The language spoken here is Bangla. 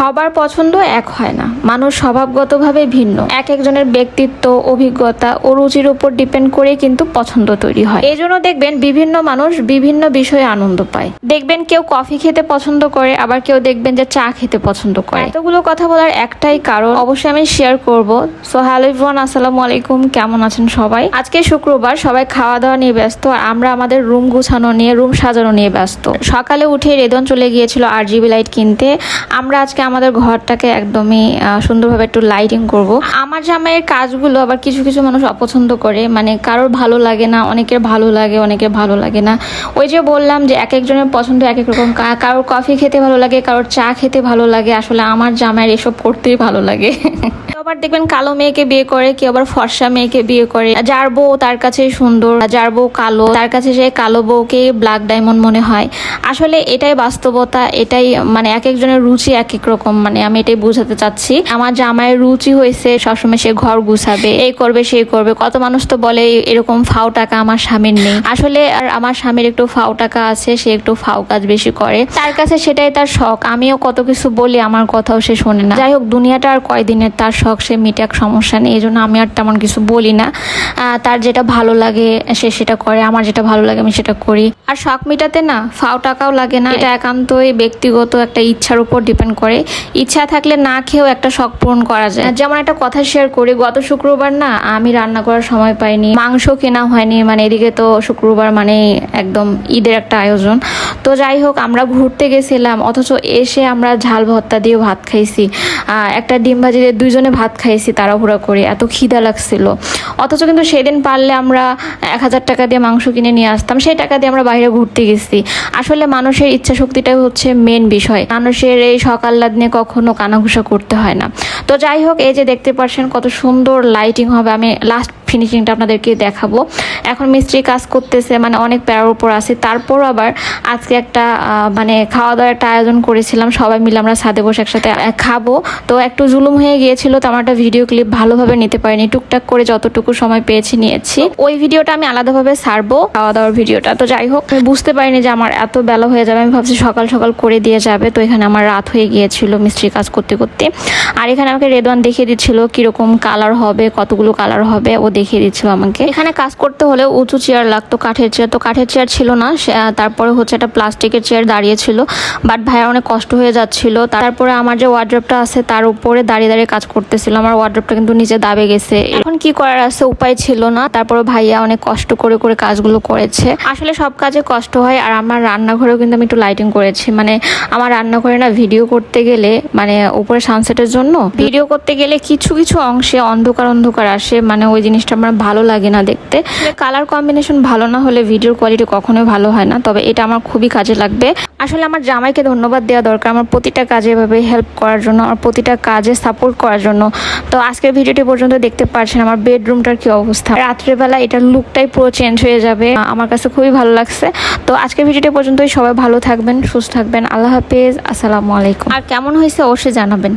সবার পছন্দ এক হয় না, মানুষ স্বভাবগতভাবে ভিন্ন। এক একজনের ব্যক্তিত্ব, অভিজ্ঞতা ও রুচির উপর ডিপেন্ড করে কিন্তু পছন্দ তৈরি হয়। এই জন্য দেখবেন বিভিন্ন মানুষ বিভিন্ন বিষয়ে আনন্দ পায়। দেখবেন কেউ কফি খেতে পছন্দ করে, আবার কেউ দেখবেন যে চা খেতে পছন্দ করে। এতগুলো কথা বলার একটাই কারণ, অবশ্যই আমি শেয়ার করব। সো হ্যালো এভরিওয়ান, আসসালামু আলাইকুম, কেমন আছেন সবাই? আজকে শুক্রবার, সবাই খাওয়া দাওয়া নিয়ে ব্যস্ত, আর আমরা আমাদের রুম গুছানো নিয়ে, রুম সাজানো নিয়ে ব্যস্ত। সকালে উঠে রেদন চলে গিয়েছিল RGB লাইট কিনতে। আমরা আজকে আমাদের ঘরটাকে একদমই সুন্দরভাবে একটু লাইটিং করব। আমার জামাইয়ের কাজগুলো আবার কিছু কিছু মানুষ অপছন্দ করে, মানে কারোর ভালো লাগে না, অনেকের ভালো লাগে, অনেকের ভালো লাগে না। ওই যে বললাম যে এক একজনের পছন্দ এক এক রকম। কারোর কফি খেতে ভালো লাগে, কারোর চা খেতে ভালো লাগে। আসলে আমার জামাইয়ের এসব করতেই ভালো লাগে। আবার দেখবেন কালো মেয়েকে বিয়ে করে, কেউ আবার ফর্সা মেয়েকে বিয়ে করে। যার বউ তার কাছে সুন্দর, যার বউ কালো, তার কাছে সেই কালো বউকে ব্ল্যাক ডায়মন্ড মনে হয়। আসলে এটাই বাস্তবতা, এটাই মানে এক একজনের রুচি এক এক রকম। মানে আমি এটাই বোঝাতে চাচ্ছি। আমার জামাইয়ের রুচি হয়েছে সবসময় সে ঘর গুছাবে, এই করবে সেই করবে। কত মানুষ তো বলে এরকম ফাও টাকা আমার স্বামীর নেই। আসলে আর আমার স্বামীর একটু ফাও টাকা আছে, সে একটু ফাও কাজ বেশি করে, তার কাছে সেটাই তার শখ। আমিও কত কিছু বলি, আমার কথাও সে শোনে না। যাই হোক, দুনিয়াটা আর কয়দিনের, তার শখ সে মিটাক, সমস্যা নেই। এই জন্য আমি আর তেমন কিছু বলি না। তার যেটা ভালো লাগে সে সেটা করে, আমার যেটা ভালো লাগে আমি সেটা করি। আর শখ মিটাতে না ফাও টাকাও লাগে না, এটা একান্তই ব্যক্তিগত একটা ইচ্ছার উপর ডিপেন্ড করে। ইচ্ছা থাকলে না খেয়েও একটা শখ পূরণ করা যায়। যেমন একটা কথা শেয়ার করি, গত শুক্রবার না আমি রান্না করার সময় পাইনি, মাংস কেনা হয়নি। মানে এদিকে তো শুক্রবার মানে একদম ঈদের একটা আয়োজন। তো যাই হোক, আমরা ঘুরতে গেছিলাম, অথচ এসে আমরা ঝাল ভর্তা দিয়ে ভাত খাইছি, একটা ডিম ভাজি দিয়ে দুইজনে ভাত খাইছি তাড়াহুড়া করে, এত খিদা লাগছিল। অথচ কিন্তু সেদিন পারলে আমরা 1000 টাকা দিয়ে মাংস কিনে নিয়ে আসতাম, সেই টাকা দিয়ে আমরা বাইরে ঘুরতে গেছি। আসলে মানুষের ইচ্ছা শক্তিটাই হচ্ছে মেন বিষয়। মানুষের এই সকাল্লাদ নিয়ে কখনো কানাঘুষা করতে হয় না। তো যাই হোক, এই যে দেখতে পাচ্ছেন কত সুন্দর লাইটিং হবে, আমি লাস্ট ফিনিশিংটা আপনাদেরকে দেখাবো। এখন মিস্ত্রি কাজ করতেছে, মানে অনেক প্যারার উপর আছে। তারপর আবার আজকে একটা মানে খাওয়া দাওয়ার একটা আয়োজন করেছিলাম, সবাই মিলে আমরা ছাদে বসে একসাথে খাবো। তো একটু জুলুম হয়ে গিয়েছিল, তো আমার একটা ভিডিও ক্লিপ ভালোভাবে নিতে পারিনি, টুকটাক করে যতটুকু সময় পেয়েছি নিয়েছি। ওই ভিডিওটা আমি আলাদাভাবে ছাড়বো, খাওয়া দাওয়ার ভিডিওটা। তো যাই হোক, আমি বুঝতে পারিনি যে আমার এত বেলা হয়ে যাবে। আমি ভাবছি সকাল সকাল করে দিয়ে যাবে, তো এখানে আমার রাত হয়ে গিয়েছিল মিস্ত্রি কাজ করতে করতে। আর এখানে আমাকে রেদওয়ান দেখিয়ে দিচ্ছিল কিরকম কালার হবে, কতগুলো কালার হবে, ও দেখিয়ে দিচ্ছিল আমাকে। এখানে কাজ করতে হলে উঁচু চেয়ার লাগতো, কাঠের চেয়ার। তো কাঠের চেয়ার ছিল না, তারপরে হচ্ছে একটা প্লাস্টিকের চেয়ার দাঁড়িয়েছিল। বাট ভাইয়ার অনেক কষ্ট হয়ে যাচ্ছিল। তারপরে আমার যে ওয়ার্ড্রপটা আছে তার উপরে দাঁড়িয়ে দাঁড়িয়ে কাজ করতেছিল। আমার ওয়ার্ড্রপটা কিন্তু নিচে দাবে গেছে, এখন কি করার আছে, উপায় ছিল না। তারপরে ভাইয়া অনেক কষ্ট করে করে কাজগুলো করেছে। আসলে সব কাজে কষ্ট হয়। আর আমার রান্নাঘরেও কিন্তু আমি একটু লাইটিং করেছি। মানে আমার রান্নাঘরে না ভিডিও করতে গেলে, মানে উপরে সানসেটের জন্য ভিডিও করতে গেলে কিছু কিছু অংশে অন্ধকার অন্ধকার আসে, মানে ওই জিনিসটা আমার ভালো লাগে না দেখতে। কালার কম্বিনেশন ভালো না হলে ভিডিওর কোয়ালিটি কখনোই ভালো হয় না। তবে এটা আমার খুবই কাজে লাগবে। আসলে আমার জামাইকে ধন্যবাদ দেওয়া দরকার, আমার প্রতিটা কাজে এভাবে হেল্প করার জন্য, আমার প্রতিটা কাজে সাপোর্ট করার জন্য। তো আজকের ভিডিওটি পর্যন্ত দেখতে পাচ্ছেন আমার বেডরুমটার কি অবস্থা। রাত্রেবেলা এটার লুকটাই পুরো চেঞ্জ হয়ে যাবে, আমার কাছে খুবই ভালো লাগছে। তো আজকের ভিডিওটি পর্যন্তই, সবাই ভালো থাকবেন, সুস্থ থাকবেন। আল্লাহ হাফেজ, আসসালামু আলাইকুম। আর কেমন হয়েছে অবশ্যই জানাবেন।